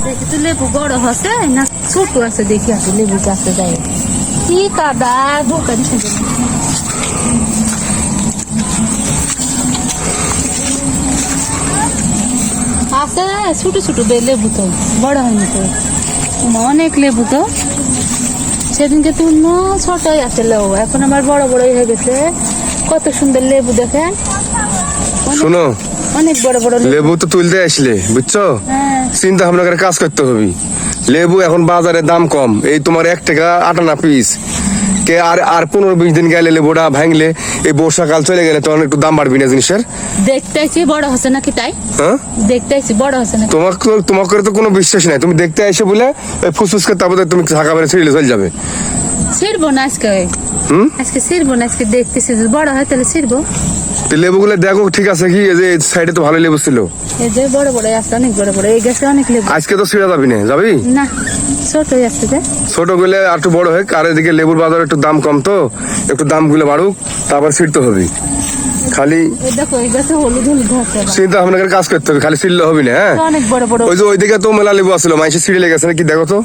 দেখি তো লেবু বড় হচ্ছে না ছোট আছে, দেখি আছে লেবু গাছে যাই কি কাদা দোকান থেকে আছে ছোট ছোট লেবু, তো বড় হয়নি তো, অনেক লেবু তো। সেদিনকে তুলন ছোটই আছে লেবু, এখন আমার বড় বড় হয়ে গেছে। কত সুন্দর লেবু দেখেন, শোনো অনেক বড় বড় লেবু তো তুলতে আসলে বুঝছো, চিন্তা ভাবনা করে কাজ করতে হবে। লেবু এখন বাজারে দাম কম, এই তোমার 1 টাকা 8 আনা পিস। কে আর 15-20 দিন গেলে লেবুটা ভাঙলে, এই বর্ষাকাল চলে গেলে তখন একটু দাম বাড়বি না জিনিসের। দেখতেছি বড় হচ্ছে নাকি তাই, হ্যাঁ দেখতেছি বড় হচ্ছে নাকি। তোমাকে তো কোনো বিশ্বাস নাই, তুমি দেখতে এসে বলে ফুসফুস করে তারপরে তুমি ঢাকা বেড়ে ছিঁড়লে চলে যাবে। ছিড়বো না আজকে, আজকে ছিড়বো না, আজকে দেখতেছি যদি বড় হয় তাহলে ছিড়বো। লেবুগুলো দেখো ঠিক আছে কি, এই যে সাইডে তো ভালো লেবু ছিল, এই যে বড় বড় আছে, অনেক বড় বড়, এই গাছে অনেক লেবু। আজকে তো ছিঁড়া যাবি না, যাবি না ছোট আছে যে, ছোট গুলো আর একটু বড় হোক। আর এদিকে লেবুর বাজার একটু দাম কম, তো একটু দাম গুলো বাড়ুক, তারপর ছিঁড়তে হবে। খালি এই দেখো এই গাছে হলুদ হলুদ হচ্ছে, চিন্তা ভাবনা করে কাজ করতে হবে, খালি ছিঁড়লে হবে না। হ্যাঁ অনেক বড় বড়। ওই যে ওইদিকে তো মেলা লেবু আসলো, মাইসে ছিঁড়ে লেগেছে নাকি দেখো তো,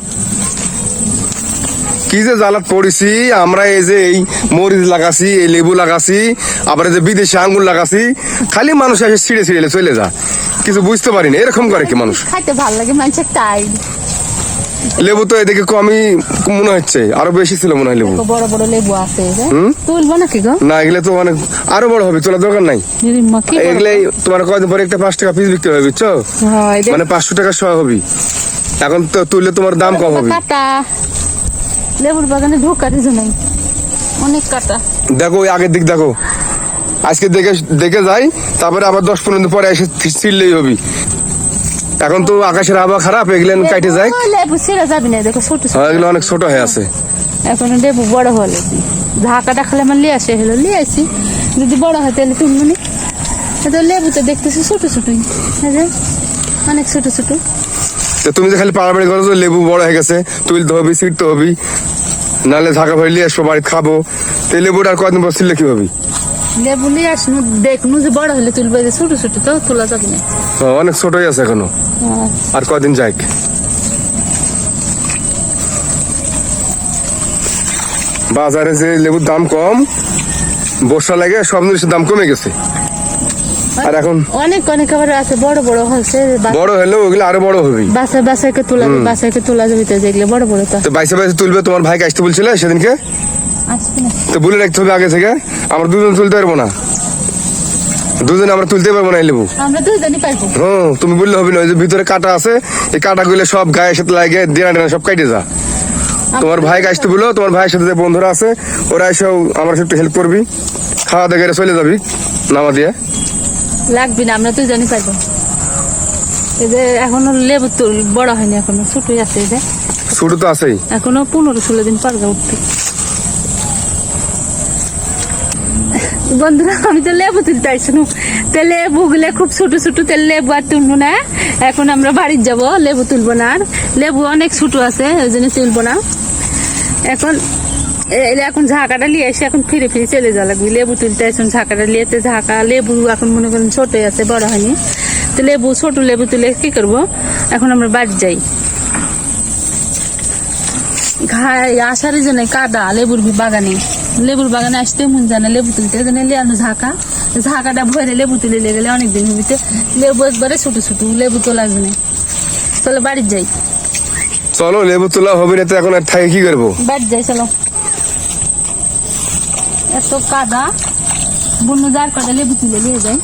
কি যে জ্বালাত পড়েছি আমরা। এই যে এই মরিচ লাগাছি, এই লেবু লাগাছি, আবার এই যে বিদেশি আঙ্গুর লাগাছি, খালি মানুষ এসে ছিঁড়ে ছিঁড়ে চলে যা, কিছু বুঝতে পারি না। এরকম করে কি মানুষ? খাইতে ভালো লাগে মানুষের তাই। লেবু তো এদিকে কমই মনে হচ্ছে, আরো বেশি ছিল মনে হয় লেবু। বড় বড় লেবু আছে, তুলবো নাকি গো? না এগুলো তো অনেক আরো বড় হবে, তোলার দরকার নাই। এগুলো তোমার কয়দিন পরে একটা 5 টাকা পিস বিক্রি হবে বুঝছো, মানে 500 টাকা শো হবে। এখন তো তুললে তোমার দাম কম হবে। কাটা লেবুর বাগানে ঢোকা দিছো নাই, অনেক কাটা। দেখো ওই আগের দিক দেখো, আজকে দেখে দেখে যাই, তারপরে আবার 10-15 দিন পরে এসে ছিঁড়লেই হবে। এখন তো আকাশের আবহাওয়া খারাপ, এগুলো কাটে যায়, লেবু ছিঁড়া যাবে না, দেখো ছোট ছোট, এগুলো অনেক ছোট হয়ে আছে। এখন লেবু বড় হলে ঢাকাটা খালে আমার লিয়ে আসে হলো, লিয়ে আসি যদি বড় হয় তাহলে তুলবো নি। লেবু তো দেখতেছি ছোট ছোটই, অনেক ছোট ছোট। তুমি যে খালি পাড়াবাড়ি করো, লেবু বড় হয়ে গেছে, তুলতে হবে, ছিঁড়তে হবে, নাহলে ঢাকা ভরে নিয়ে আসবো বাড়িতে খাবো। এই লেবুটা আর কদিন পর ছিঁড়লে কি হবে? লেবু নিয়ে আসবো, দেখবো যে বড় হলে তুলবো, ছোট ছোট তো তোলা যাবে না, অনেক ছোটই আছে এখনো, আর কদিন যাক। বাজারে যে লেবুর দাম কম, বর্ষা লাগে সব জিনিসের দাম কমে গেছে। আর এখন অনেক অনেক আবার আছে বড় বড় হচ্ছে, বড় হলেও ওগুলো আরো বড় হবে। বাসায় বাসায়কে তোলা যাবে, বাসায়কে তোলা যাবে তো, যেগুলো বড় বড় তো বাইসে বাইসে তুলবে। তোমার ভাইকে আসতে বলছিলে সেদিনকে, আসবে না তো বলে রাখতে হবে আগে থেকে। আমরা দুজন তুলতে পারবো না, দুজন আমরা তুলতে পারবো না এই লেবু। আমরা দুজনই পারবো। তুমি বললে হবে না, ওই যে ভিতরে কাটা আছে, এই কাটা গুলো সব গায়ের সাথে লাগে, দেনা টেনা সব কাটে যা। তোমার ভাইকে আসতে বলো, তোমার ভাইয়ের সাথে যে বন্ধুরা আছে ওরা এসেও আমার একটু হেল্প করবি, খাওয়া দাওয়া চলে যাবি নামা দিয়ে। লাগবে না, আমরা দুজনই পারবো। এই যে এখনো লেবু তো বড় হয়নি, এখনো ছোটই আছে, এই যে ছোট তো আছেই, এখনো 15-16 দিন পারবে উঠতে। বন্ধুরা আমি তো লেবু তুলতে আসছিলাম, তো লেবু গুলো খুব ছোট ছোট, তো লেবু আর তুলবো না। এখন আমরা বাড়ির যাবো, লেবু তুলবো না, আর লেবু অনেক ছোট আছে ওই জন্য তুলবো না। এখন ঝাঁকাটা নিয়ে এসে এখন ফিরে ফিরে চলে যাওয়া লাগবে। লেবু তুলতে আসুন ঝাঁকাটা নিয়েতে, ঝাঁকা লেবু এখন মনে করেন ছোটই আছে, বড় হয়নি। তো লেবু ছোট লেবু তুলে কি করবো, এখন আমরা বাড়ি যাই। আসার জন্য কাদা লেবুর বাগানে আসতে মন জানে, লেবু তুলতে ঝাঁকাটা ভরে লেবু তুলে গেলে অনেকদিন হবিতে। লেবু একবারে ছোট ছোট, লেবু তোলার জন্য চলো বাড়ি যাই। চলো লেবু তোলা হবে না তো, এখন আর থাকে কি করবো, বাড়ি যাই চলো। এত কাদা বন্য যার কাদা লেবু তুলে নিয়ে যাই।